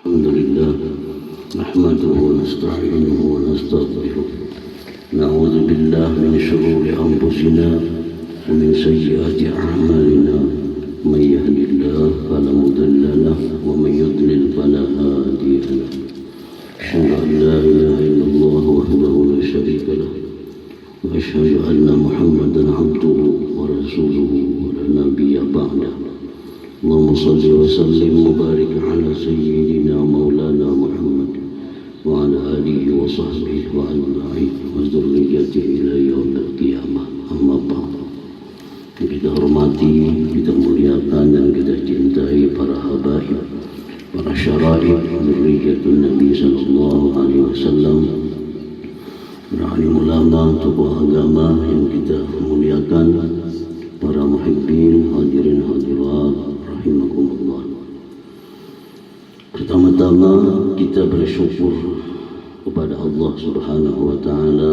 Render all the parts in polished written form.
الحمد لله نحمده ونستعينه ونستغفره نعوذ بالله من شرور أنفسنا ومن سيئات أعمالنا من يهد الله فلا مضل له ومن يضلل فلا هادي له أشهد أن لا إله إلا الله وحده لا شريك له وأشهد أن محمدا عبده ورسوله ولا نبي بعده اللهم صل وسلم وبارك على سيدنا مولانا محمد وعلى آله وصحبه وأجمعين وذريته إلى يوم القيامة أما بعد. Kita hormati, kita muliakan dan kita cintai para habaib, para syaraib dzurriyyatun Nabi sallallahu alaihi wasallam, para alim ulama, tokoh agama yang kita muliakan, para muhibbin, hadirin hadirat rahimakumullah. Pertama-tama kita bersyukur kepada Allah Subhanahu wa taala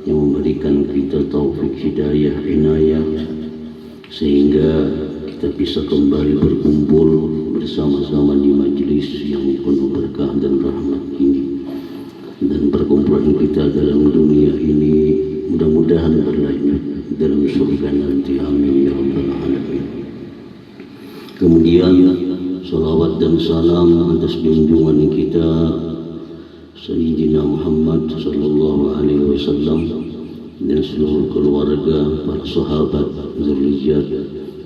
yang memberikan kita taufik hidayah inayah sehingga kita bisa kembali berkumpul bersama-sama di majlis yang penuh berkah dan rahmat ini. Dan perkumpulan kita dalam dunia ini mudah-mudahan berlanjut dalam surga nanti, amin ya rabbal alamin. Kemudian salawat dan salam atas junjungan kita Sayyidina Muhammad sallallahu alaihi wasallam dan seluruh keluarga, para sahabat, zuriyat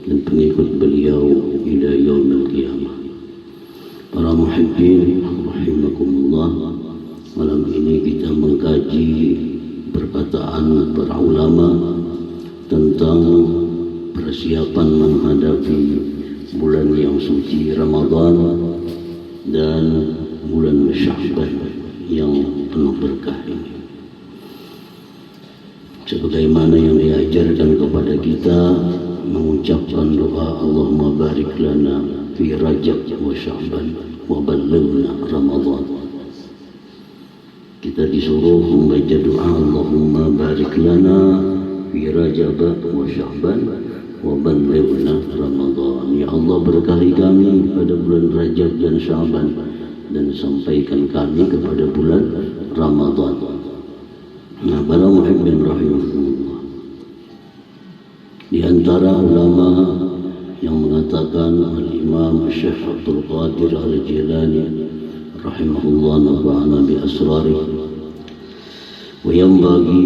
dan pengikut beliau ila yaumil qiyamah. Para muhibbin rahimakumullah, malam ini kita mengkaji perkataan para ulama tentang persiapan menghadapi bulan yang suci Ramadan dan bulan Sya'ban yang penuh berkah ini. Sebagaimana yang diajarkan kepada kita mengucapkan doa Allahumma barik lana fi Rajab wa Sya'ban wa ballighna Ramadan. Kita disuruh membaca doa Allahumma barik lana fi Rajab wa Sya'ban wa ballighna Ramadan. Ya Allah, berkahi kami pada bulan Rajab dan Sya'ban dan sampaikan kami kepada bulan Ramadan. Nah, para muhibbin rahimahullah, di antara ulama yang mengatakan Al-Imam Syekh Abdul Qadir Al-Jilani rahimahullah nafa'ana bi asrarih, wa yanbaghi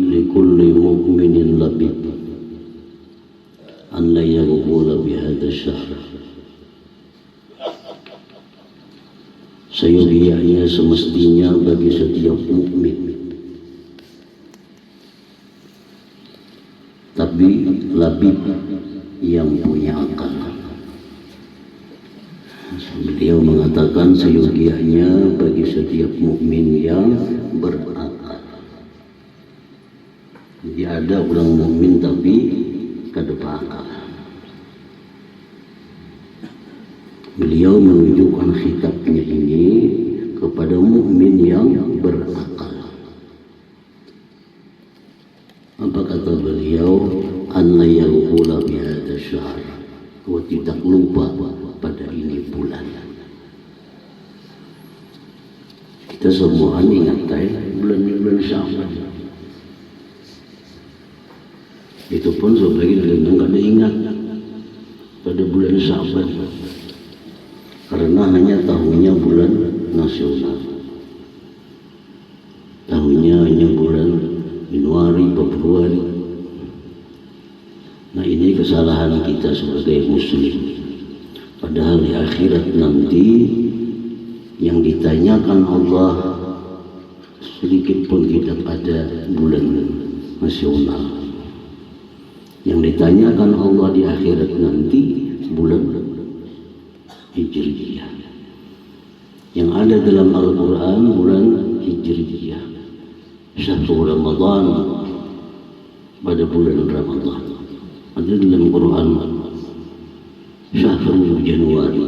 li kulli mu'minin labib an la yaghfula bi hadha asy-syahr. Seyogianya semestinya bagi setiap mukmin, tapi labib yang punya akal. Beliau mengatakan seyogianya bagi setiap mukmin yang berakal. Jadi ada orang mukmin tapi kada berakal. Beliau menunjukkan khitabnya ini kepada mukmin yang berakal. Apa kata beliau? An la yaghfula bi hadha syahr, wa tidak lupa pada ini bulan. Kita semua ingat bulan Sya'ban. Itu pun sebagian tidak ada ingat pada bulan Sya'ban, karena hanya tahunya bulan nasional, tahunya hanya bulan Januari, Februari. Nah, ini kesalahan kita sebagai muslim. Padahal di akhirat nanti yang ditanyakan Allah sedikit pun tidak ada bulan nasional. Yang ditanyakan Allah di akhirat nanti bulan Hijriyah. Yang ada dalam Al-Quran bulan Hijriyah, Syahrul Ramadan, pada bulan Ramadan. Ada dalam Quran Syahrul Januari.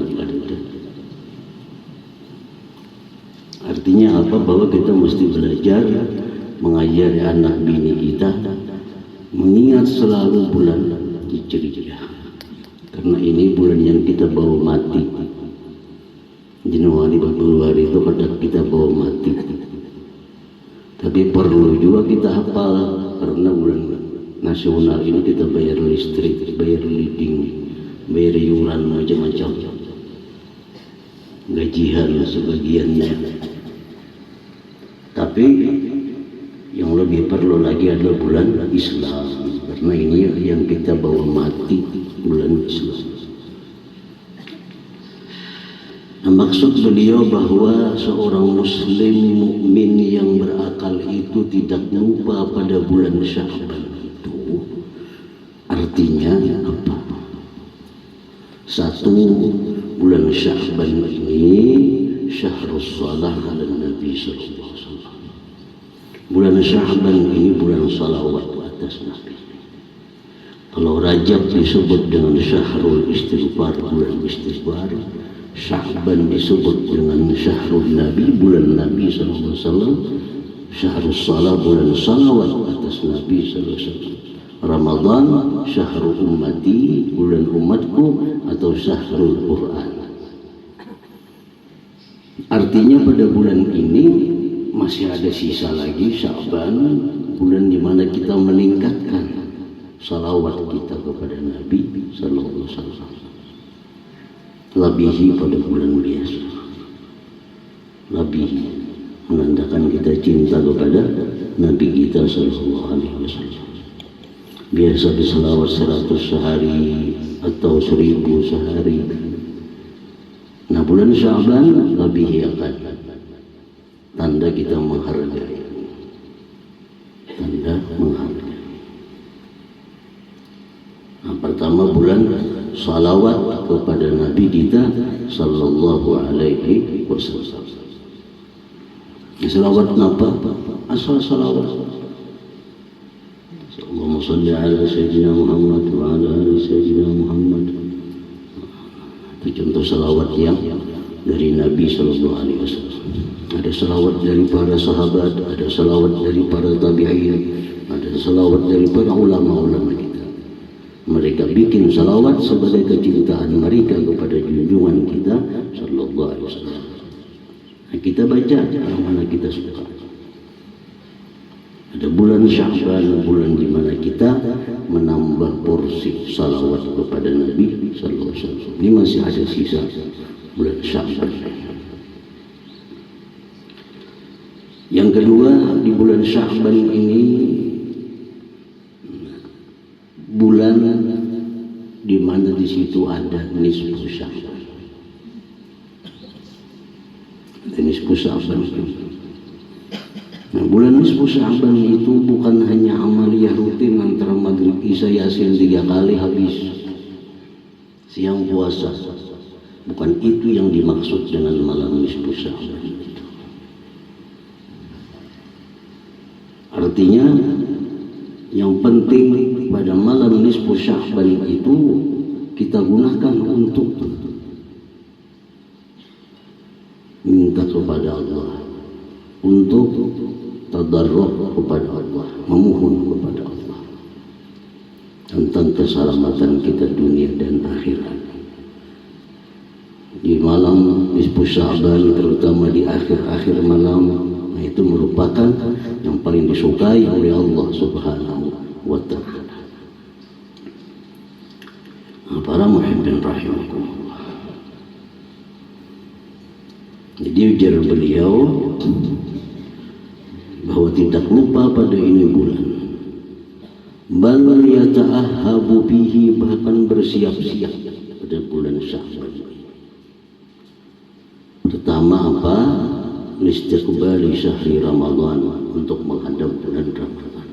Artinya apa? Bahwa kita mesti belajar mengajari anak bini kita mengingat selalu bulan Hijriyah, karena ini bulan yang kita baru mati. Januari Februari itu kadang kita bawa mati, tapi perlu juga kita hafal karena bulan nasional ini kita bayar listrik, bayar leading, bayar iuran macam-macam, gajian sebagiannya. Tapi yang lebih perlu lagi adalah bulan Islam, karena ini yang kita bawa mati, bulan Islam. Nah, maksud beliau bahwa seorang muslim mukmin yang berakal itu tidak lupa pada bulan Sya'ban itu artinya apa? Satu, bulan Sya'ban ini syahrus salah ala Nabi sallallahu alaihi wasallam. Bulan Sya'ban ini bulan salawat atas Nabi. Kalau Rajab disebut dengan syahrul istighfar, bulan istighfar, Sya'ban disebut dengan syahrul Nabi, bulan Nabi sallallahu alaihi wasallam, syahrus salah, bulan salawat atas Nabi sallallahu alaihi wasallam. Ramadan syahrul ummati, bulan umatku, atau syahrul Quran. Artinya pada bulan ini masih ada sisa lagi Sya'ban, bulan di mana kita meningkatkan salawat kita kepada Nabi sallallahu alaihi wasallam. Lebihi pada bulan biasa, lebih menandakan kita cinta kepada Nabi kita sallallahu alaihi wasallam. Biasa berselawat 100 sehari atau 1000 sehari. Nah, bulan Sya'ban lebih akan tanda kita menghargai, tanda menghargai. Nah, pertama bulan salawat kepada Nabi kita sallallahu alaihi wasallam. Salawat apa? Asal salawat. Allahumma salli ala sayyidina Muhammad wa ala ali sayyidina Muhammad. Itu contoh salawat yang dari Nabi sallallahu alaihi wasallam. Ada salawat dari para sahabat, ada salawat dari para tabi'in, ada salawat dari para ulama-ulama kita. Mereka bikin salawat sebagai kecintaan mereka kepada junjungan kita sallallahu alaihi wasallam. Nah, kita baca yang mana kita suka. Ada bulan Sya'ban, bulan di mana kita menambah porsi salawat kepada Nabi sallallahu alaihi wasallam. Ini masih ada sisa bulan Sya'ban. Yang kedua, di bulan Sya'ban ini bulan di mana di situ ada nisfu Sya'ban. Ada nisfu Sya'ban. Nah, bulan nisfu Sya'ban itu bukan hanya amaliyah rutin antara maghrib isya yasin 3 kali habis, siang puasa. Bukan itu yang dimaksud dengan malam nisfu Sya'ban itu. Artinya yang penting pada malam nisfu Sya'ban itu kita gunakan untuk minta kepada Allah, untuk tadarruk kepada Allah, memohon kepada Allah tentang keselamatan kita dunia dan akhirat. Di malam nisfu Sya'ban, terutama di akhir-akhir malam, nah itu merupakan yang paling disukai oleh Allah Subhanahu wa ta'ala. Nah, para muhibbin rahimakumullah. Jadi ujar beliau bahwa tidak lupa pada ini bulan, bal yata'ahhabu bihi, bahkan bersiap-siap pada bulan Sya'ban. Pertama apa? Listiqbali syahri Ramadan, untuk menghadap bulan Ramadan.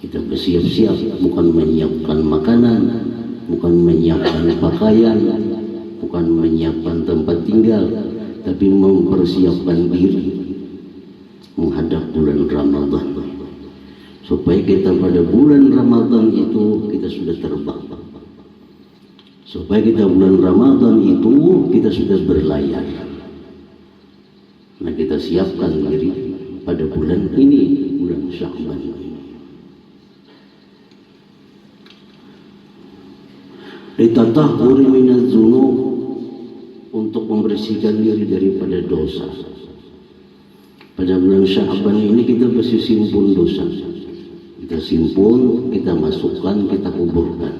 Kita bersiap-siap, bukan menyiapkan makanan, bukan menyiapkan pakaian, bukan menyiapkan tempat tinggal, tapi mempersiapkan diri menghadap bulan Ramadan, supaya kita pada bulan Ramadan itu kita sudah terbang, supaya kita bulan Ramadan itu kita sudah berlayar. Nah, kita siapkan diri pada bulan ini, bulan Sya'ban ini. Litatahhuri minadz-dzunub, untuk membersihkan diri daripada dosa. Pada bulan Sya'ban ini kita mesti simpun dosa. Kita simpun, kita masukkan, kita kuburkan.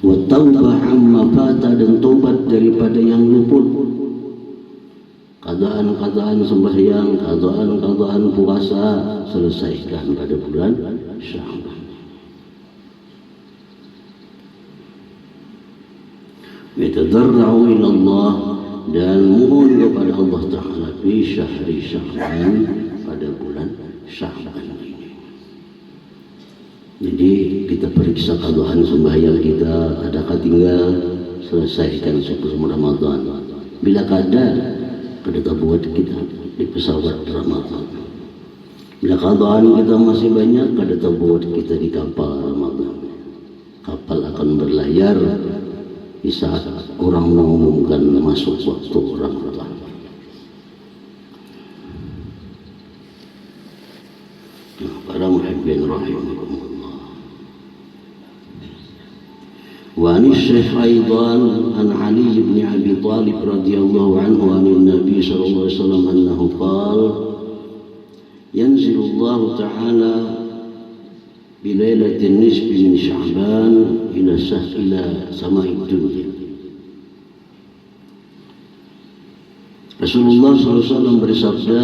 Wa taubah amma fata, dan tobat daripada yang luput. Keadaan-keadaan sembahyang, keadaan-keadaan puasa selesaikan pada bulan Sya'ban. Yatadarra'u ila Allah, dan mohon kepada Allah Ta'ala fi syahri Sya'ban, pada bulan Sya'ban ini. Jadi kita periksa keadaan sembahyang kita, adakah tinggal, selesaikan sebelum Ramadan. Bila kada buat kita di pesawat Ramadan. Bila keadaan kita masih banyak, kada buat kita di kapal Ramadan. Kapal akan berlayar di saat orang mengumumkan masuk waktu Ramadan. Para muhibbin rahimahumullah. وعن الشيخ أيضا عن علي بن أبي طالب رضي الله عنه عن النبي صلى الله عليه وسلم أنه قال ينزل الله تعالى بليلة النصف من شعبان إلى سماء الدنيا. Rasulullah SAW bersabda,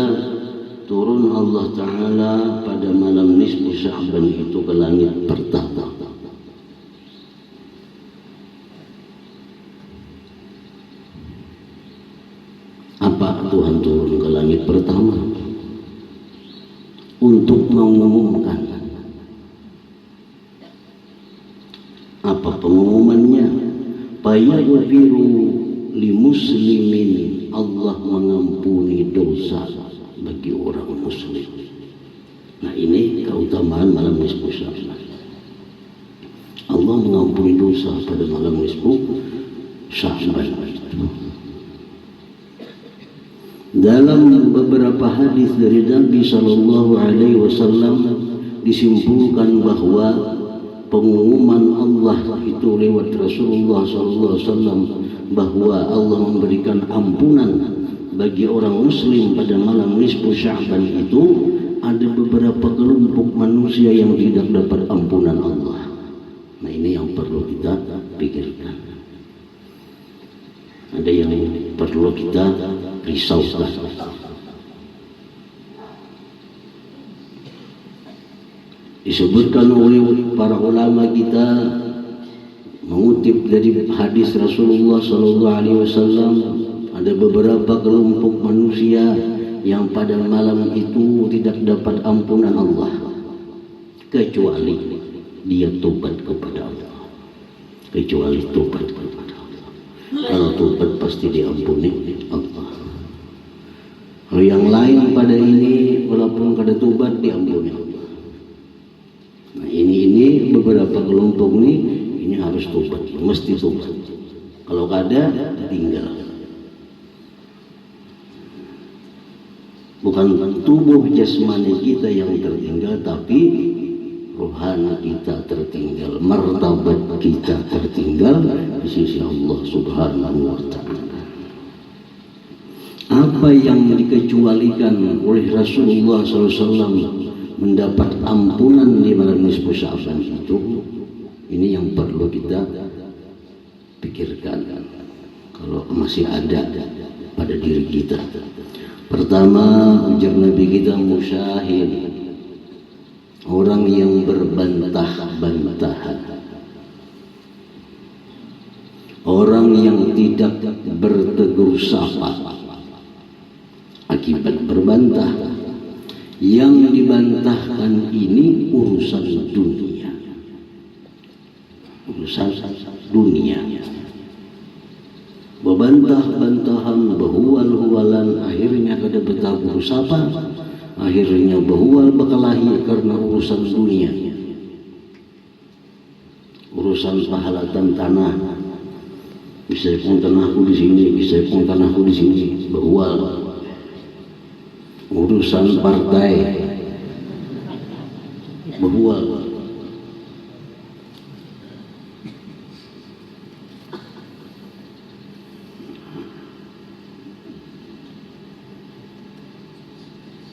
turun Allah Ta'ala pada malam nisfu Sya'ban itu ke langit pertama. Apa Tuhan turun ke langit pertama? Untuk mengumumkan. Apa pengumumannya? Fayaghfiru li muslimin, Allah mengampuni dosa bagi orang muslim. Nah, ini keutamaan malam nisfu Sya'ban. Allah mengampuni dosa pada malam nisfu Sya'ban. Dalam beberapa hadis dari Nabi Sallallahu Alaihi Wasallam disimpulkan bahwa pengumuman Allah itu lewat Rasulullah Sallallahu Alaihi Wasallam bahwa Allah memberikan ampunan bagi orang Muslim pada malam nisfu Sya'ban itu, ada beberapa kelompok manusia yang tidak dapat ampunan Allah. Nah, ini yang perlu kita pikirkan. Ada yang perlu kita risaukan. Disebutkan oleh para ulama kita, mengutip dari hadis Rasulullah Sallallahu Alaihi Wasallam, ada beberapa kelompok manusia yang pada malam itu tidak dapat ampunan Allah kecuali dia tobat kepada Allah. Kecuali tobat kepada Allah. Kalau tobat pasti diampuni Allah. Kalau yang lain pada ini walaupun kada tobat diampuni Allah. Nah, ini beberapa kelompok ini harus tobat, mesti tobat. Kalau kada tinggal. Bukan tubuh jasmani kita yang tertinggal, tapi rohani kita tertinggal, martabat kita tertinggal di sisi Allah Subhanahu wa Ta'ala. Apa yang dikecualikan oleh Rasulullah SAW mendapat ampunan di malam nisfu Sya'ban itu, ini yang perlu kita pikirkan kalau masih ada pada diri kita. Pertama, ujar Nabi kita, musyahid, orang yang berbantah-bantahan, orang yang tidak bertegur sapa akibat berbantah. Yang dibantahkan ini urusan dunia, urusan dunia. Berbantah-bantahan, behual-hualan, akhirnya kada bertegur sapa, akhirnya behual berkelahi karena urusan dunia, urusan pahalatan tanah. Bisa pun tanahku di sini, bisa pun tanahku di sini, behual. Urusan partai, behual.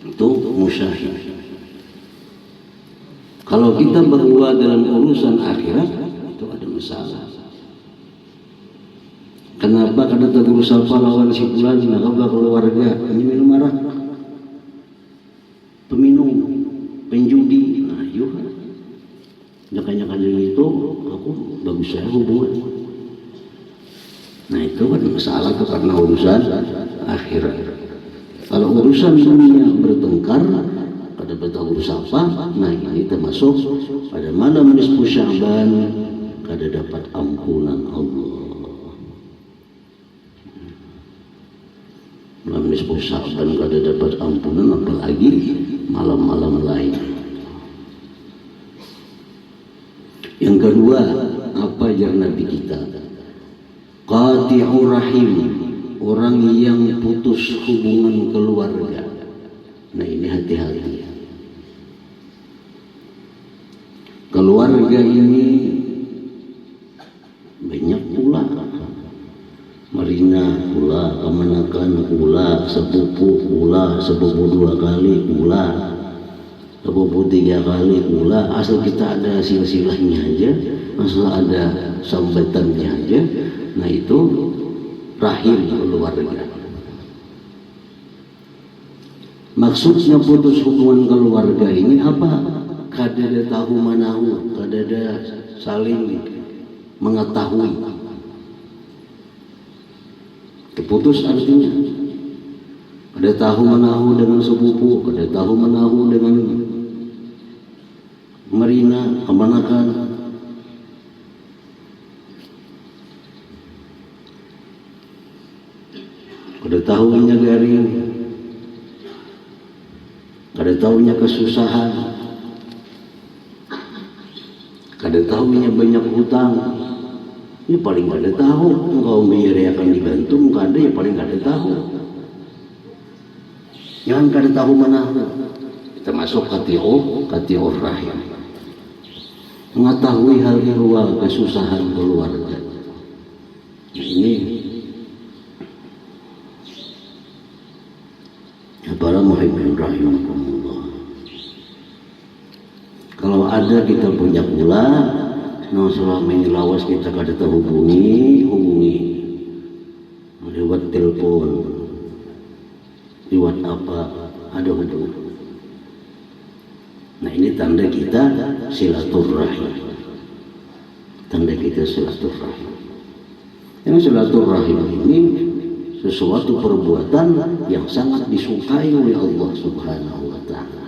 Itu musyahid. Kalau kita berdua dalam urusan akhirat, itu ada masalah. Kenapa kada berusaha lawan si fulan, kenapa keluarga ini minum arak, peminum, penjudi, nah yuk. Makanya itu aku bagus saya hubungan. Nah itu kan masalah itu karena urusan akhirat. Kalau urusan dunia bertengkar, ada bertawur apa? Nah ini termasuk pada malam nisfu Sya'ban kada dapat ampunan Allah. Malam nisfu Sya'ban kada dapat ampunan, apalagi malam-malam lain. Yang kedua, apa ajar Nabi kita? Qati'ur rahim, orang yang putus hubungan keluarga. Nah ini hati-hati. Keluarga ini banyak pula, marina pula, kemanakan pula, sepupu pula, sepupu 2 kali pula, sepupu 3 kali pula. Asal kita ada silsilahnya aja, asal ada sambatannya aja. Nah itu rahim keluarga. Maksudnya putus hubungan keluarga ini apa? Kada ada tahu manahu, kada ada saling mengetahui. Terputus artinya kada tahu manahu dengan sepupu, kada tahu manahu dengan marina, kemanakan. Kada tahunya garing, kada tahunya kesusahan, kada tahunya banyak hutang. Ini paling kada tahu. Engkau bayar akan dibantu, kada ya paling kada tahu. Jangan kada tahu mana. Kita masuk kati'ur rahim. Mengetahui hal ihwal kesusahan keluarga. Ini para muhibbin rahimakumullah. Kalau ada kita punya pula, nah selama ini lawas kita kada terhubungi, hubungi lewat telepon, lewat apa, ada hubungan. Nah ini tanda kita silaturahim, tanda kita silaturahim. Yang silaturahim ini sesuatu perbuatan yang sangat disukai oleh Allah Subhanahu wa ta'ala.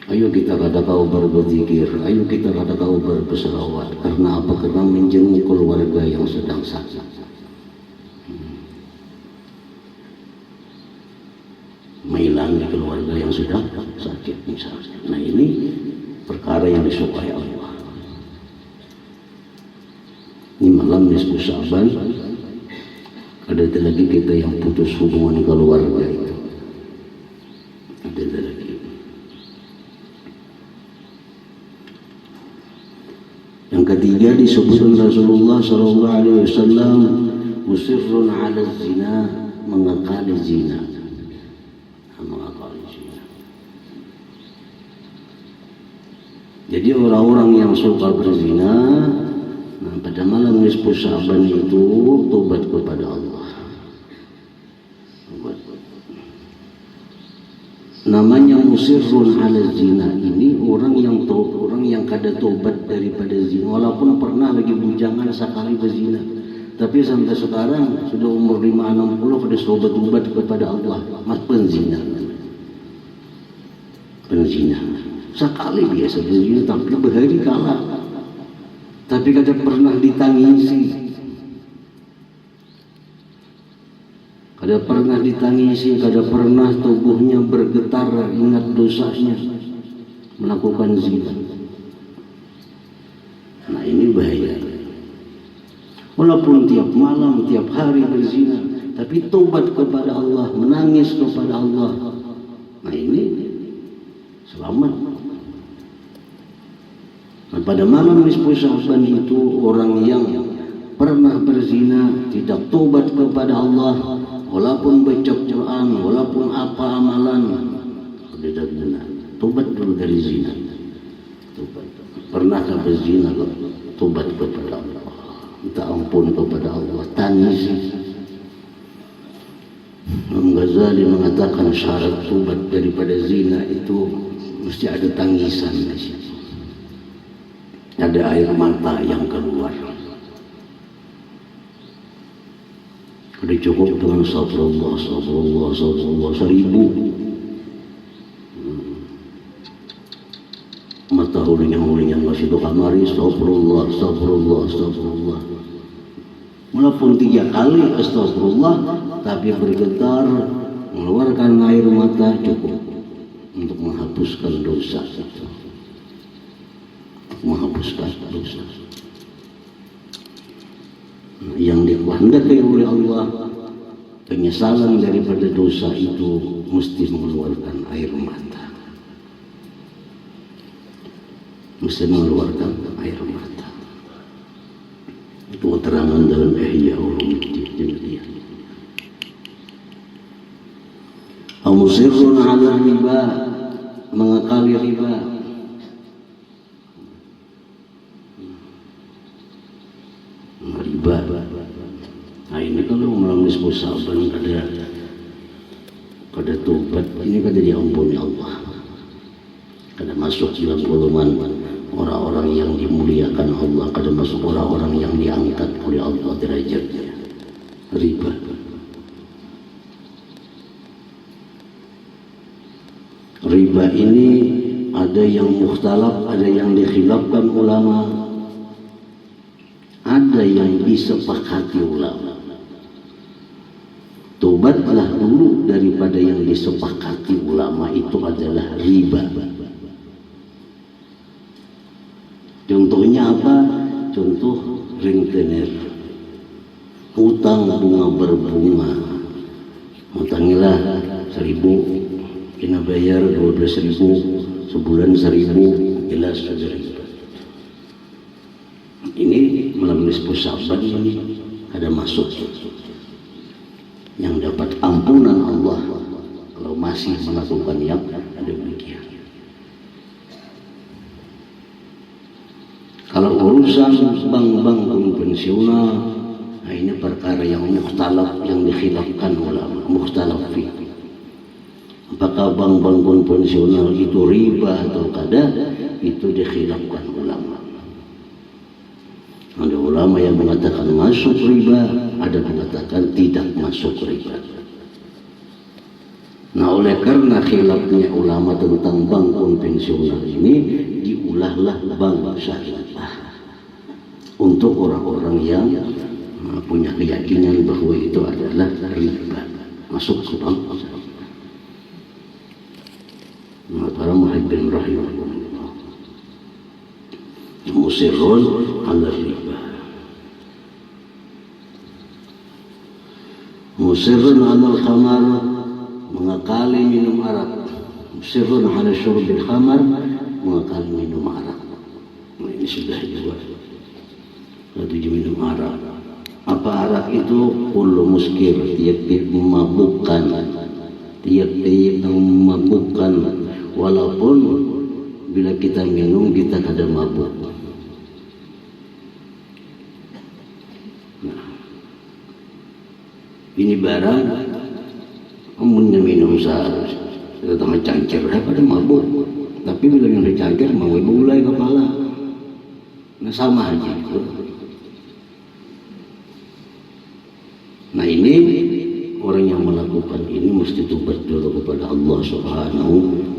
Ayo kita kada kau berzikir, ayo kita kada kau berselawat. Karena apa? Karena menjenguk keluarga yang sedang sakit. Menghilangi keluarga yang sedang sakit misalnya. Nah ini perkara yang disukai Allah. Ini malam nisfu Sya'ban, ada lagi kita yang putus hubungan keluarga itu. Ada lagi. Yang ketiga disebutkan Rasulullah sallallahu alaihi wasallam musirrun 'ala zina, mengakali zina. Mengakali zina. Jadi orang-orang yang suka berzina, nah, pada malam nisfu Sya'ban itu tobat kepada Allah. Namanya musirrun 'ala zina, ini orang yang kada tobat daripada zina, walaupun pernah lagi bujangan sekali berzina, tapi sampai sekarang sudah umur 5-60 kada tobat kepada Allah, mas penzina. Sekali biasa berzina, tapi berhari kala. Tapi kada pernah ditangisi, kada pernah tubuhnya bergetar ingat dosanya melakukan zina. Nah ini bahaya. Walaupun tiap malam, tiap hari berzina, tapi tobat kepada Allah, menangis kepada Allah. Nah ini selamat. Nah, pada malam nisfu Sya'ban itu orang yang pernah berzina, tidak tobat kepada Allah, walaupun baca Quran, walaupun apa amalan, tidak benar. Tobat dulu dari zina. Tobat. Pernahkah berzina? Tobat kepada Allah. Minta ampun kepada Allah. Tangis. Imam Ghazali mengatakan syarat tobat daripada zina itu mesti ada tangisan di situ. Ada air mata yang keluar. Ada cukup dengan astagfirullah, astagfirullah, astagfirullah 1000. Mata huling-huling masih itu kamari, astagfirullah, astagfirullah, astagfirullah. Walaupun 3 kali astagfirullah, tapi bergetar, mengeluarkan air mata cukup untuk menghapuskan dosa itu. Menghapuskan dosa. Yang dikehendaki oleh Allah, penyesalan daripada dosa itu mesti mengeluarkan air mata. Mesti mengeluarkan air mata. Itu keterangan dalam Ihya Ulumuddin. Musirrun 'ala riba, mengakali riba. Riba. Nah ini kalau melalui musaban kada tobat, ini kada diampuni Allah. Kada masuk dalam golongan orang-orang yang dimuliakan Allah, kada masuk orang-orang yang diangkat oleh Allah derajatnya. Riba. Riba ini ada yang mukhtalaf, ada yang dikhilafkan ulama, ada yang disepakati ulama. Tobatlah dulu daripada yang disepakati ulama itu adalah riba. Contohnya apa? Contoh rentenir, utang bunga berbunga. Utangilah 1000, kena bayar 12.000, sebulan 1.000, jelas sudah riba. Ini melalui musaban ini ada masuk yang dapat ampunan Allah kalau masih melakukan yang ada demikian. Kalau urusan bank-bank konvensional, nah ini perkara yang mukhtalaf, yang dikhilafkan ulama, mukhtalaf fi. Apakah bank-bank konvensional itu riba atau kada? Itu dikhilafkan ulama. Ada ulama yang mengatakan masuk riba, ada mengatakan tidak masuk riba. Nah oleh karena khilafnya ulama tentang bank konvensional ini, diulahlah bank syariah untuk orang-orang yang punya keyakinan bahwa itu adalah riba, masuk ke bank syariah. Nah para muhibbin rahimahullah, musirrun 'ala riba, musirrun 'ala al-khamar, mengakali minum arak. Musirrun 'ala syurbil khamar, mengakali minum arak. Nah, ini sudah juga tujuh minum arak. Apa arak itu? Kullu muskir, tiap-tiap memabukkan, tiap-tiap memabukkan. Walaupun bila kita minum kita kada mabuk. Nah, ini barang amunnya minum kita tambah cangkir, pada mabuk. Tapi bila yang dicangkir mau mulai kepala, nah sama aja. Nah ini orang yang melakukan ini mesti tobat dulu kepada Allah Subhanahu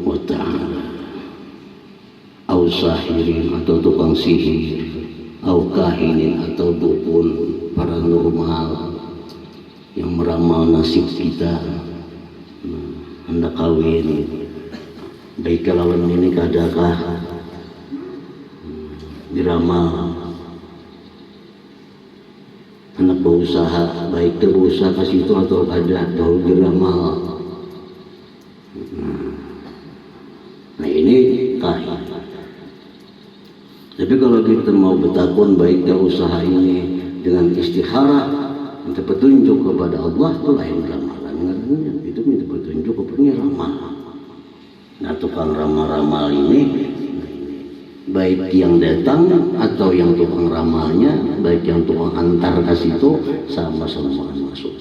wa Ta'ala. Au sahirin, atau tukang sihir, au kahinin, atau dukun paranormal yang meramal nasib kita. Hendak kawin, baik lawan ini kadakah diramal. Anak berusaha, baik dia berusaha ke situ atau kada, atau diramal. Nah ini kahin. Tapi kalau kita mau bertakun baik dia usaha ini dengan istikharah, minta petunjuk kepada Allah itu lain ramalan ngarannya, itu minta petunjuk kepada ramal. Nah tukang ramal-ramal ini baik yang datang atau yang tukang ramalnya, baik yang tukang antar ke situ, sama-sama masuk.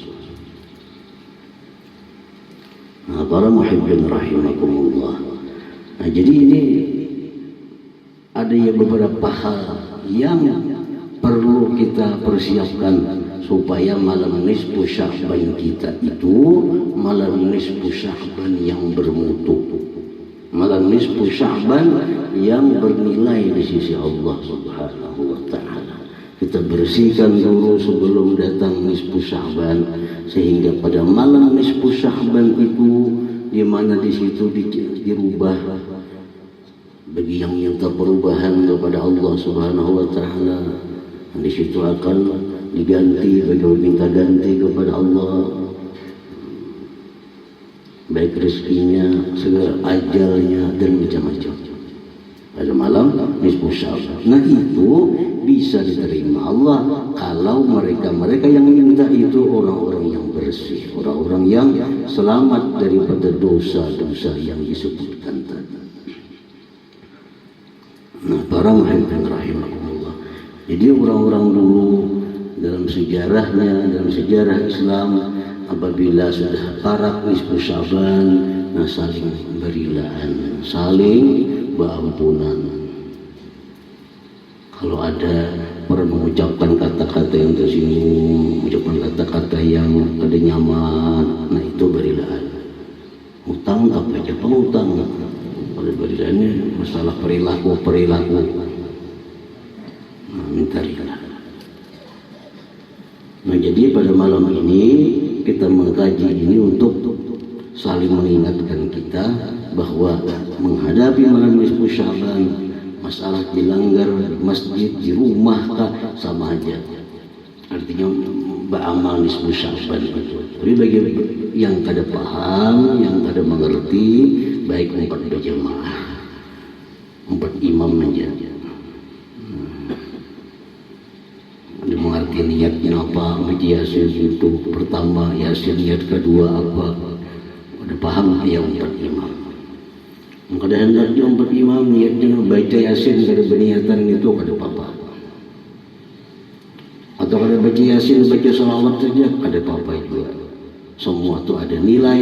Nah para muhibbin rahimakumullah. Nah jadi ini ada ya beberapa hal yang perlu kita persiapkan supaya malam nisfu Sya'ban kita itu malam nisfu Sya'ban yang bermutu, malam nisfu Sya'ban yang bernilai di sisi Allah Subhanahu wa Ta'ala. Kita bersihkan dulu sebelum datang nisfu Sya'ban, sehingga pada malam nisfu Sya'ban itu di mana di situ dirubah bagi yang minta perubahan kepada Allah Subhanahu wa Ta'ala. Di situ akan diganti bagi yang minta ganti kepada Allah, baik rezekinya, segala ajalnya dan macam-macam pada malam nisfu Sya'ban. Nah itu bisa diterima Allah kalau mereka yang minta itu orang-orang yang bersih, orang-orang yang selamat daripada dosa-dosa yang disebutkan tadi. Nah para muhibbin rahimakumullah, jadi orang-orang dulu dalam sejarahnya, dalam sejarah Islam, apabila sudah parak nisfu Sya'ban, nah saling berilaan, saling berampunan. Kalau ada orang mengucapkan kata-kata yang tersinggung, mengucapkan kata-kata yang ada nyaman, nah itu berilaan. Utang apa aja pengutang, pada berilaannya masalah perilaku. Nah, minta rela. Nah jadi pada malam ini kita mengkaji ini untuk saling mengingatkan kita bahwa menghadapi malam nisfu Sya'ban, masalah dilanggar di masjid, di rumah kah, sama aja. Artinya beramal nisfu Sya'ban itu. Tapi bagi yang kada paham, yang kada mengerti, baik 4 berjamaah, 4 imam aja. Dia mengerti niatnya apa, baca Yasin itu pertama, Yasin niat kedua apa, udah paham yang 4 imam. Kada hendaknya 4 imam niatnya baca Yasin, kada berniatan itu kada apa-apa. Atau kada baca Yasin, baca salawat saja kada apa-apa juga. Semua itu ada nilai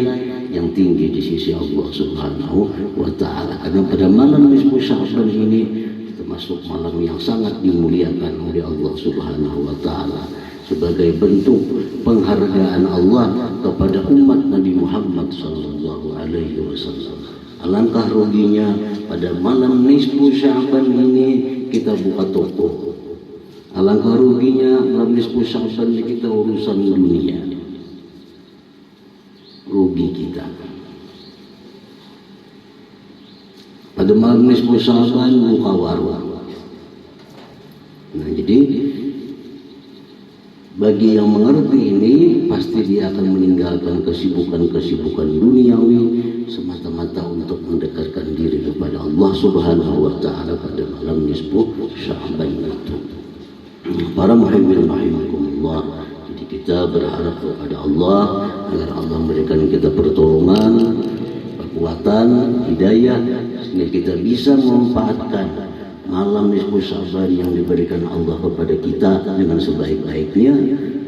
yang tinggi di sisi Allah Subhanahu wa Ta'ala. Karena pada malam nisfu Sya'ban ini termasuk malam yang sangat dimuliakan oleh Allah Subhanahu wa Ta'ala sebagai bentuk penghargaan Allah kepada umat Nabi Muhammad sallallahu alaihi wasallam. Alangkah ruginya pada malam nisfu Sya'ban ini kita buka toko. Alangkah ruginya malam nisfu Sya'ban kita urusan dunia. Rugi kita. Pada malam nisfu Sya'ban buka warung. Nah jadi bagi yang mengerti ini pasti dia akan meninggalkan kesibukan-kesibukan duniawi semata-mata untuk mendekatkan diri kepada Allah Subhanahu wa Ta'ala pada malam nisfu Sya'ban itu. Para muhibbin rahimakumullah, jadi kita berharap kepada Allah agar Allah memberikan kita pertolongan, kekuatan, hidayah, sehingga kita bisa memanfaatkan malam nisfu Sya'ban yang diberikan Allah kepada kita dengan sebaik-baiknya,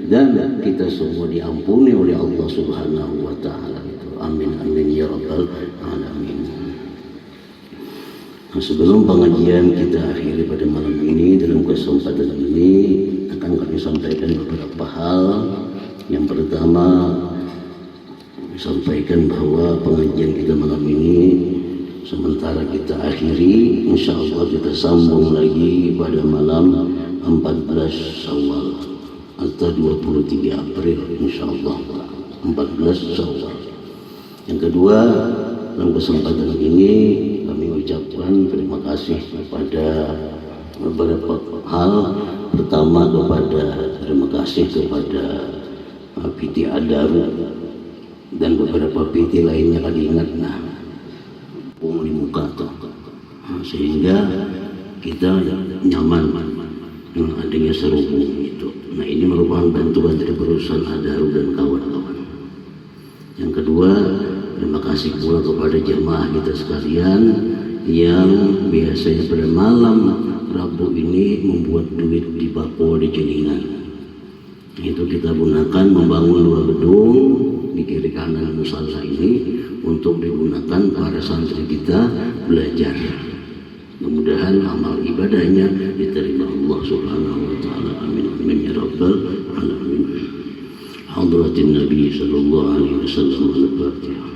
dan kita semua diampuni oleh Allah Subhanahu wa Ta'ala. Amin amin ya rabbal alamin. Nah, sebelum pengajian kita akhiri pada malam ini, dalam kesempatan ini akan kami sampaikan beberapa hal. Yang pertama, sampaikan bahwa pengajian kita malam ini sementara kita akhiri, insya Allah kita sambung lagi pada malam 14 Syawal atau 23 April, insya Allah 14 Syawal. Yang kedua, dalam kesempatan ini kami ucapkan terima kasih kepada beberapa hal. Pertama, terima kasih kepada PT Adaru dan beberapa PT lainnya, kali ingat di muka tuh, sehingga kita nyaman dengan adanya adanya serubung itu. Nah, ini merupakan bantuan dari perusahaan Adharu dan kawan-kawan. Yang kedua, terima kasih pula kepada jemaah kita sekalian yang biasanya pada malam Rabu ini membuat duit di Bako di Jeningan. Itu kita gunakan membangun 2 gedung di kiri kanan musala ini untuk digunakan para santri kita belajar. Mudah-mudahan amal ibadahnya diterima Allah Subhanahu wa taala. Amin amin ya rabbal alamin. Hadratin Nabi sallallahu alaihi wasallam. Al-Fatihah.